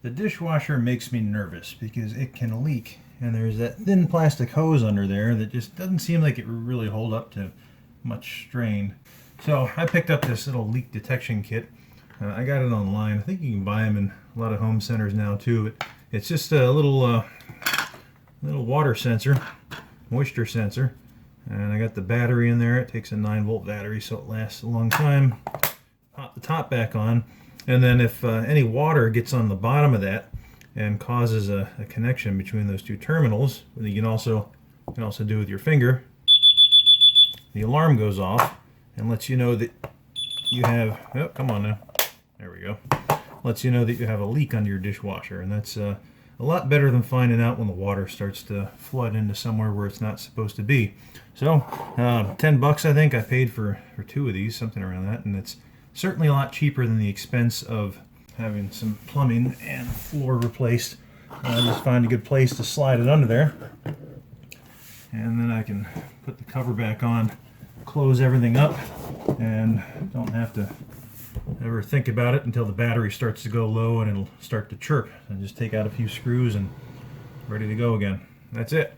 The dishwasher makes me nervous because it can leak, and there's that thin plastic hose under there that just doesn't seem like it would really hold up to much strain. So I picked up this little leak detection kit. I got it online. I think you can buy them in a lot of home centers now too. But it's just a little water sensor, moisture sensor, and I got the battery in there. It takes a 9-volt battery, so it lasts a long time. Pop the top back on, and then if any water gets on the bottom of that and causes a connection between those two terminals, you can also do with your finger, the alarm goes off and lets you know that you have, oh, come on now, there we go, lets you know that you have a leak under your dishwasher. And that's a lot better than finding out when the water starts to flood into somewhere where it's not supposed to be. So $10 I think I paid for 2 of these, something around that, and it's certainly a lot cheaper than the expense of having some plumbing and floor replaced. Just find a good place to slide it under there, and then I can put the cover back on, close everything up, and don't have to ever think about it until the battery starts to go low and it'll start to chirp. And just take out a few screws and ready to go again. That's it.